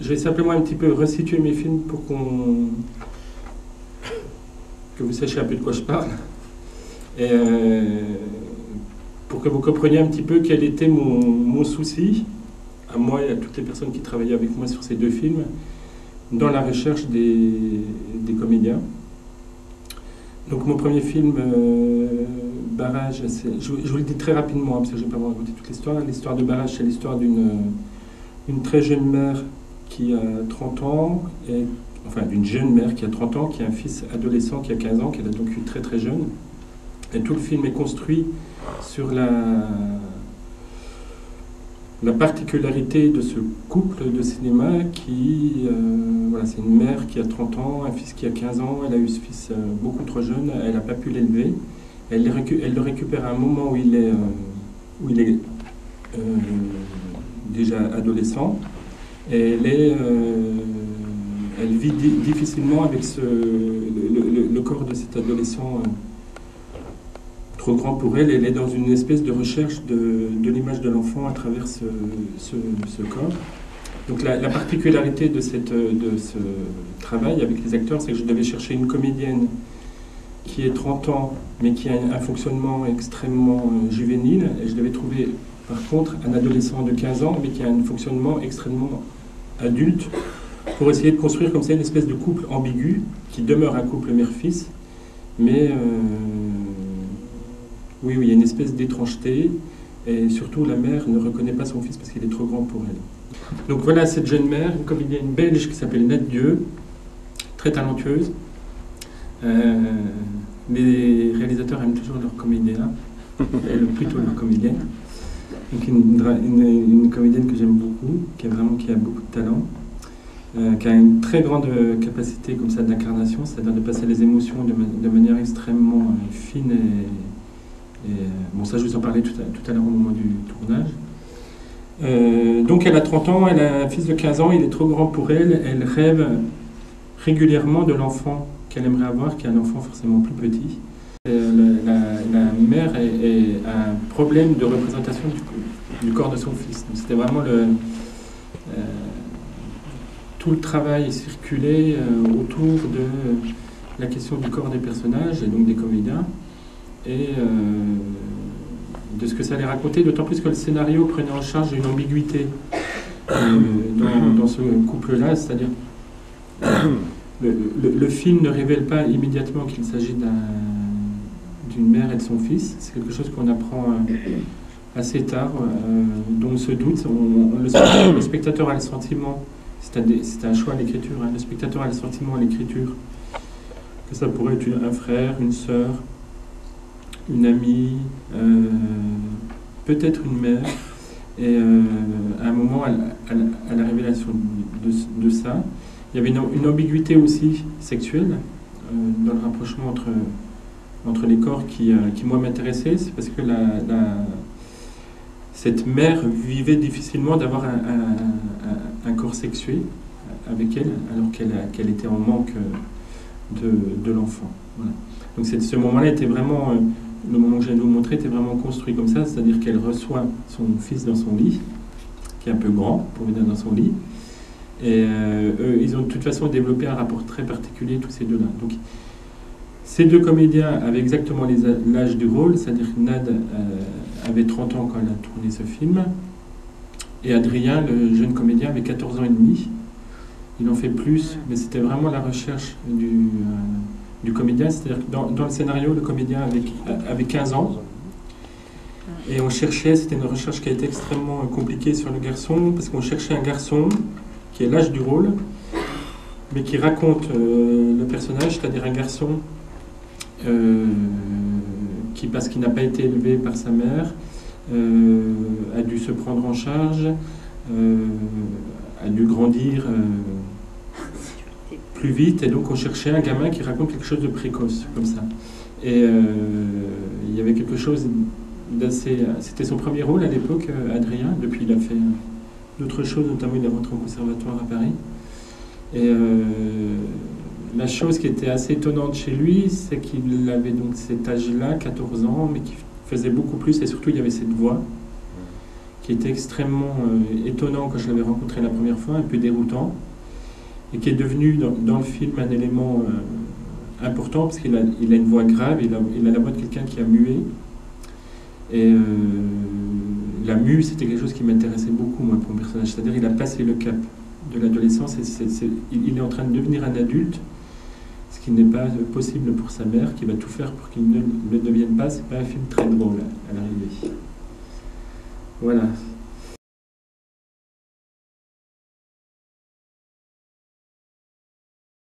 Je vais simplement un petit peu resituer mes films pour que vous sachiez un peu de quoi je parle. Et pour que vous compreniez un petit peu quel était mon souci, à moi et à toutes les personnes qui travaillaient avec moi sur ces deux films, dans la recherche des comédiens. Donc mon premier film, Barrage, je vous le dis très rapidement, parce que je ne vais pas vous raconter toute l'histoire. L'histoire de Barrage, c'est l'histoire d'une très jeune mère qui a 30 ans, enfin d'une jeune mère qui a 30 ans, qui a un fils adolescent qui a 15 ans, qu'elle a donc eu très très jeune. Et tout le film est construit sur la particularité de ce couple de cinéma qui, voilà, c'est une mère qui a 30 ans, un fils qui a 15 ans, elle a eu ce fils beaucoup trop jeune, elle n'a pas pu l'élever, elle le récupère à un moment où il est déjà adolescent, et elle vit difficilement avec le corps de cet adolescent trop grand pour elle. Elle est dans une espèce de recherche de l'image de l'enfant à travers ce corps. Donc la particularité de ce travail avec les acteurs, c'est que je devais chercher une comédienne qui est 30 ans, mais qui a un fonctionnement extrêmement juvénile, et je devais trouver par contre un adolescent de 15 ans, mais qui a un fonctionnement extrêmement adulte, pour essayer de construire comme ça une espèce de couple ambigu, qui demeure un couple mère-fils, mais oui, il y a une espèce d'étrangeté, et surtout la mère ne reconnaît pas son fils parce qu'il est trop grand pour elle. Donc voilà cette jeune mère, une comédienne belge qui s'appelle Nat Dieu, très talentueuse. Les réalisateurs aiment toujours leurs comédiens, elle plutôt leur comédienne. Donc une comédienne que j'aime beaucoup, qui a beaucoup de talent, qui a une très grande capacité comme ça d'incarnation, c'est-à-dire de passer les émotions de manière extrêmement fine et bon, ça je vous en parlais tout à l'heure au moment du tournage. Donc elle a 30 ans, elle a un fils de 15 ans, il est trop grand pour elle, elle rêve régulièrement de l'enfant qu'elle aimerait avoir, qui est un enfant forcément plus petit. La mère a un problème de représentation du corps de son fils. Donc c'était vraiment tout le travail circulait autour de la question du corps des personnages, et donc des comédiens, et de ce que ça allait raconter, d'autant plus que le scénario prenait en charge une ambiguïté dans ce couple-là, c'est-à-dire le film ne révèle pas immédiatement qu'il s'agit d'une mère et de son fils. C'est quelque chose qu'on apprend assez tard, dont on se doute. Le spectateur a le sentiment, c'est un choix à l'écriture, hein, le spectateur a le sentiment à l'écriture que ça pourrait être un frère, une sœur, une amie, peut-être une mère, et à un moment, à la révélation de ça, il y avait une ambiguïté aussi sexuelle dans le rapprochement entre les corps qui moi m'intéressait. C'est parce que cette mère vivait difficilement d'avoir un corps sexué avec elle, alors qu'elle était en manque de l'enfant. Voilà. Donc ce moment-là était vraiment, le moment que je viens de vous montrer était vraiment construit comme ça, c'est-à-dire qu'elle reçoit son fils dans son lit, qui est un peu grand pour venir dans son lit, et eux, ils ont de toute façon développé un rapport très particulier, tous ces deux-là. Donc ces deux comédiens avaient exactement l'âge du rôle, c'est-à-dire que Nad avait 30 ans quand elle a tourné ce film, et Adrien, le jeune comédien, avait 14 ans et demi. Il en fait plus, mais c'était vraiment la recherche du comédien, c'est-à-dire que dans le scénario, le comédien avait 15 ans, et on cherchait, c'était une recherche qui a été extrêmement compliquée sur le garçon, parce qu'on cherchait un garçon qui est l'âge du rôle, mais qui raconte le personnage, c'est-à-dire un garçon qui, parce qu'il n'a pas été élevé par sa mère, a dû se prendre en charge, a dû grandir plus vite, et donc on cherchait un gamin qui raconte quelque chose de précoce, comme ça. Et il y avait quelque chose d'assez... C'était son premier rôle à l'époque, Adrien. Depuis, il a fait d'autres choses, notamment il est rentré au conservatoire à Paris. Et la chose qui était assez étonnante chez lui, c'est qu'il avait donc cet âge-là, 14 ans, mais qui faisait beaucoup plus, et surtout il y avait cette voix qui était extrêmement étonnant quand je l'avais rencontré la première fois, un peu déroutant, et qui est devenu dans le film un élément important, parce qu'il a une voix grave, il a la voix de quelqu'un qui a mué. Et la mue, c'était quelque chose qui m'intéressait beaucoup, moi, pour mon personnage. C'est-à-dire il a passé le cap de l'adolescence, et il est en train de devenir un adulte, ce qui n'est pas possible pour sa mère, qui va tout faire pour qu'il ne le devienne pas. C'est pas un film très drôle à l'arrivée. Voilà.